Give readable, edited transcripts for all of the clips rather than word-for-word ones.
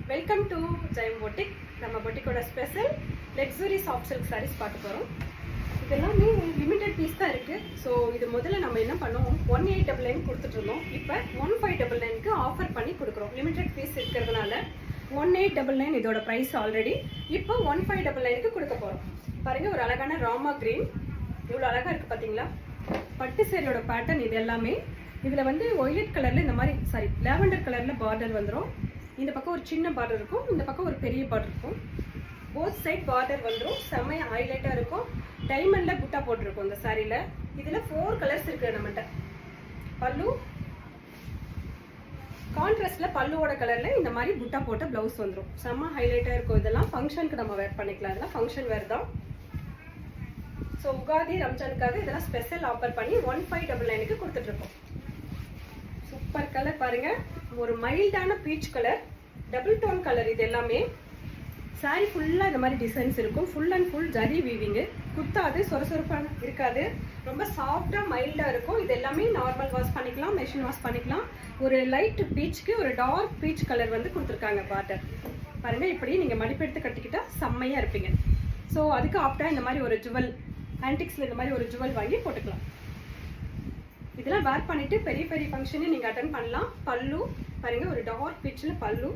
Welcome to Jayam boutique. நம்ம பொட்டிக்கோட special luxury soft silk sarees பார்க்க போகிறோம். இதெல்லாமே லிமிடெட் பீஸ் தான் இருக்குது. ஸோ இது முதல்ல நம்ம என்ன பண்ணோம், 1899 கொடுத்துட்டு இருந்தோம். இப்போ 1599க்கு ஆஃபர் பண்ணி கொடுக்குறோம். லிமிடெட் பீஸ் இருக்கிறதுனால 1899 இதோட ப்ரைஸ் ஆல்ரெடி. இப்போ 1599க்கு கொடுக்க போகிறோம். பாருங்கள், ஒரு அழகான ராமா கிரீன் இவ்வளோ அழகாக இருக்குது பார்த்தீங்களா. பட்டு சேரியோட பேட்டர்ன் இது எல்லாமே. இதில் வந்து ஒய்லட் கலரில் இந்த மாதிரி லாவெண்டர் கலரில் பார்டர் வந்துடும். இந்த பக்கம் ஒரு சின்ன பார்டர் இருக்கும், இந்த பக்கம் ஒரு பெரிய பார்டர் இருக்கும். போத் சைட் பார்டர் வந்துடும். செம்மைய ஹைலைட்டாக இருக்கும். டைமண்டில் புட்டா போட்டிருக்கும் இந்த சாரியில். இதில் 4 கலர்ஸ் இருக்குது நம்மகிட்ட. பல்லு கான்ட்ராஸ்டில் பல்லுவோட கலரில் இந்த மாதிரி புட்டா போட்ட ப்ளவுஸ் வந்துடும். செம்ம ஹைலைட்டாக இருக்கும். இதெல்லாம் ஃபங்க்ஷனுக்கு நம்ம வேர் பண்ணிக்கலாம். இதெல்லாம் ஃபங்க்ஷன் வேர் தான். ஸோ உகாதி ரம்ஜானுக்காக இதெல்லாம் ஸ்பெஷல் ஆஃபர் பண்ணி 1599க்கு கொடுத்துட்ருக்கோம். சூப்பர் கலர் பாருங்க, ஒரு மைல்டான peach colour, double tone colour. இது எல்லாமே சாரி ஃபுல்லாக இந்த மாதிரி டிசைன்ஸ் இருக்கும். Full and full zari weaving, குத்தாது, சொரசொரப்பான இருக்காது. ரொம்ப சாஃப்டாக மைல்டாக இருக்கும். இது எல்லாமே நார்மல் வாஷ் பண்ணிக்கலாம், மெஷின் வாஷ் பண்ணிக்கலாம். ஒரு லைட் பீச்சுக்கு ஒரு டார்க் பீச் கலர் வந்து கொடுத்துருக்காங்க பார்டர். பாருங்கள், இப்படி நீங்கள் மடிப்பெடுத்து கட்டிக்கிட்டா செம்மையாக இருப்பீங்க. ஸோ அதுக்கு ஆப்டாக இந்த மாதிரி ஒரு ஜுவல், ஆன்டிக்ஸில் இந்த மாதிரி ஒரு ஜுவல் வாங்கி போட்டுக்கலாம். இதெல்லாம் வேர் பண்ணிட்டு பெரிய பெரிய ஃபங்க்ஷனே நீங்கள் அட்டன் பண்ணலாம். பல்லு பாருங்க, ஒரு டார்க் பீச்சில் பல்லு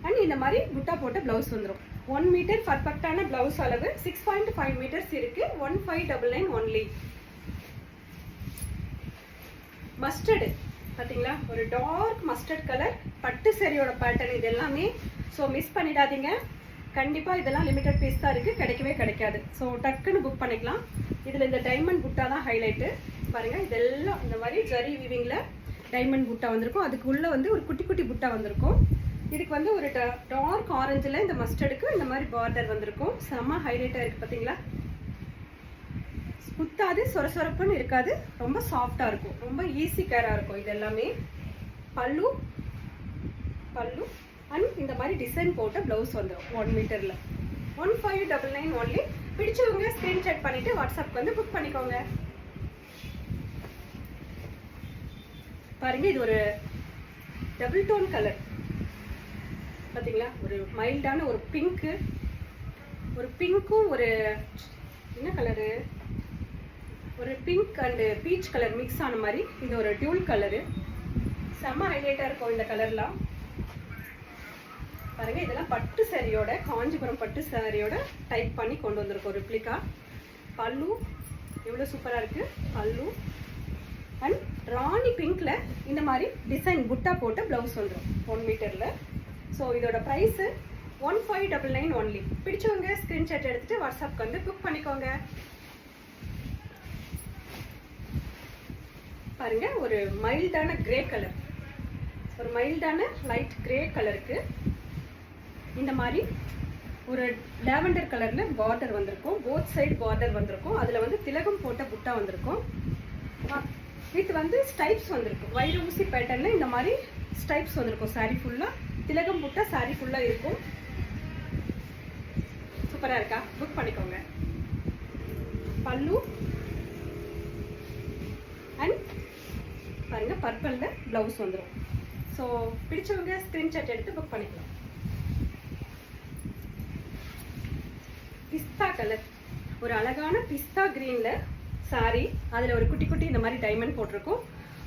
அண்ட் இந்த மாதிரி புட்டா போட்ட ப்ளவுஸ் வந்துடும். 1 மீட்டர் பர்ஃபெக்டான ப்ளவுஸ் அளவு. 6.5 மீட்டர்ஸ் இருக்கு. 1599 ஒன்லி. மஸ்டர்டு பார்த்தீங்களா, ஒரு டார்க் மஸ்டர்ட் கலர் பட்டு சேரியோட பேட்டர்ன் இது எல்லாமே. ஸோ மிஸ் பண்ணிடாதீங்க. கண்டிப்பாக இதெல்லாம் லிமிடெட் பீஸ் தான் இருக்குது, கிடைக்கவே கிடைக்காது. ஸோ டக்குன்னு புக் பண்ணிக்கலாம். இதில் இந்த டைமண்ட் புட்டா தான் ஹைலைட்டு. பாருங்கள், இதெல்லாம் இந்த மாதிரி ஜரி வீவிங்கில் டைமண்ட் புட்டா வந்திருக்கும். அதுக்கு உள்ளே வந்து ஒரு குட்டி குட்டி புட்டா வந்திருக்கும். இதுக்கு வந்து ஒரு டார்க் ஆரஞ்சில் இந்த மஸ்டர்டுக்கு இந்த மாதிரி பார்டர் வந்திருக்கும். செம்ம ஹைலைட்டாக இருக்குது பார்த்தீங்களா. குத்தாது, சொரசொரப்புன்னு இருக்காது, ரொம்ப சாஃப்டாக இருக்கும், ரொம்ப ஈஸி கேராக இருக்கும். இது எல்லாமே பல்லு அண்ட் இந்த மாதிரி டிசைன் போட்ட ப்ளவுஸ் வந்துடும். 1 மீட்டரில் 1599 ஒன்லி. பிடிச்சவங்க ஸ்க்ரீன்ஷாட் பண்ணிவிட்டு வாட்ஸ்அப் வந்து புக் பண்ணிக்கோங்க. பாருங்க, இது ஒரு டபுள் டோன் கலர் பார்த்தீங்களா. ஒரு மைல்டான ஒரு பிங்க்கும் ஒரு என்ன கலரு, ஒரு pink and peach colour mix ஆன மாதிரி. இது ஒரு டியூல் கலரு. செம்ம ஹைலைட்டாக இருக்கும் இந்த கலர்லாம். பாருங்க, இதெல்லாம் பட்டு சாரியோட, காஞ்சிபுரம் பட்டு சாரியோட டைப் பண்ணி கொண்டு வந்திருக்கோம் ரிப்ளிகா. பல்லு எவ்வளோ சூப்பராக இருக்குது. பல்லு அண்ட் ராணி பிங்க்ல இந்த மாதிரி டிசைன் புட்டா போட்டு ப்ளவுஸ் வந்துடும் 1 மீட்டரில். ஸோ இதோட ப்ரைஸு 1599 ஒன்லி. பிடிச்சவங்க ஸ்க்ரீன்ஷாட் எடுத்துகிட்டு வாட்ஸ்அப்க்கு வந்து புக் பண்ணிக்கோங்க. பாருங்க, ஒரு மைல்டான கிரே கலர், ஒரு மைல்டான லைட் கிரே கலருக்கு இந்த மாதிரி ஒரு லாவெண்டர் கலரில் பார்டர் வந்திருக்கும். போத் சைடு பார்டர் வந்திருக்கும். அதில் வந்து திலகம் போட்ட புட்டா வந்திருக்கும். வித் வந்து ஸ்டைப்ஸ் வந்திருக்கும். வைர ஊசி பேட்டர்னில் இந்த மாதிரி ஸ்டைப்ஸ் வந்திருக்கும். சாரி ஃபுல்லாக திலகம் புட்டா சாரி ஃபுல்லாக இருக்கும். சூப்பராக இருக்கா, புக் பண்ணிக்கோங்க. பல்லு அண்ட் பாருங்க, பர்பிளில் ப்ளவுஸ் வந்துடும். ஸோ பிடிச்சவங்க ஸ்க்ரீன்ஷாட் எடுத்து புக் பண்ணிக்கலாம். பிஸ்தா கலர், ஒரு அழகான பிஸ்தா கிரீனில் சாரி. அதில் ஒரு குட்டி குட்டி இந்த மாதிரி டைமண்ட் போட்டிருக்கும்.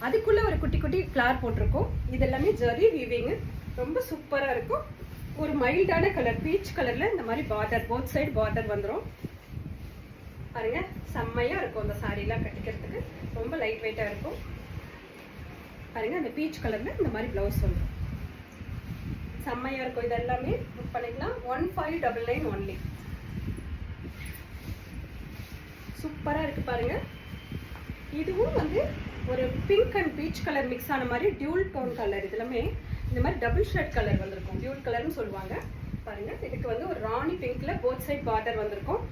அதுக்குள்ளே ஒரு குட்டி குட்டி ஃப்ளார் போட்டிருக்கும். இதெல்லாமே ஜரி வீவிங்கு, ரொம்ப சூப்பராக இருக்கும். ஒரு மைல்டான கலர் பீச் கலரில் இந்த மாதிரி பார்டர், போத் சைடு பார்டர் வந்துடும். பாருங்க, செம்மையாக இருக்கும் அந்த சாரீலாம் கட்டிக்கிறதுக்கு. ரொம்ப லைட் வெயிட்டாக இருக்கும். பாருங்க, அந்த பீச் கலரில் இந்த மாதிரி ப்ளவுஸ் வந்துடும். செம்மையாக இருக்கும். இது எல்லாமே புக் பண்ணிக்கலாம். 1599 ஒன்லி. சூப்பராக இருக்குது பாருங்க. இதுவும் வந்து ஒரு pink and peach colour mix ஆன மாதிரி டியூல் டோன் கலர். இதுலமே இந்த மாதிரி டபுள் ஷேட் கலர் வந்திருக்கும். டியூல் கலர்னு சொல்லுவாங்க. பாருங்க, இதுக்கு வந்து ஒரு ராணி பிங்க்ல போத் சைட் பார்டர் வந்திருக்கும்.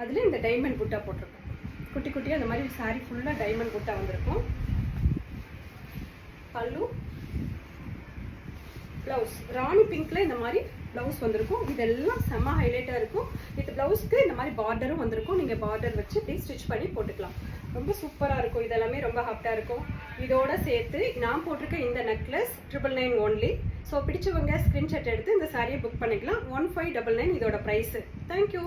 அதுல இந்த டைமண்ட் புட்டா போட்டிருக்கும். குட்டி குட்டியாக அந்த மாதிரி சாரி ஃபுல்லாக டைமண்ட் புட்டா வந்திருக்கும். பல்லு ப்ளவுஸ் ராணி பிங்க்ல இந்த மாதிரி ப்ளவுஸ் வந்திருக்கும். இதெல்லாம் செம்ம ஹைலைட்டாக இருக்கும். வித் ப்ளவுஸ்க்கு இந்த மாதிரி பார்டரும் வந்திருக்கும். நீங்கள் பார்டர் வச்சு இப்படி ஸ்டிச் பண்ணி போட்டுக்கலாம். ரொம்ப சூப்பராக இருக்கும். இதெல்லாமே ரொம்ப ஹாப்டாக இருக்கும். இதோட சேர்த்து நான் போட்டிருக்க இந்த நெக்லஸ் 999 ஒன்லி. ஸோ பிடிச்சவங்க ஸ்க்ரீன்ஷாட் எடுத்து இந்த சாரியை புக் பண்ணிக்கலாம். 1599 இதோட ப்ரைஸு. தேங்க்யூ.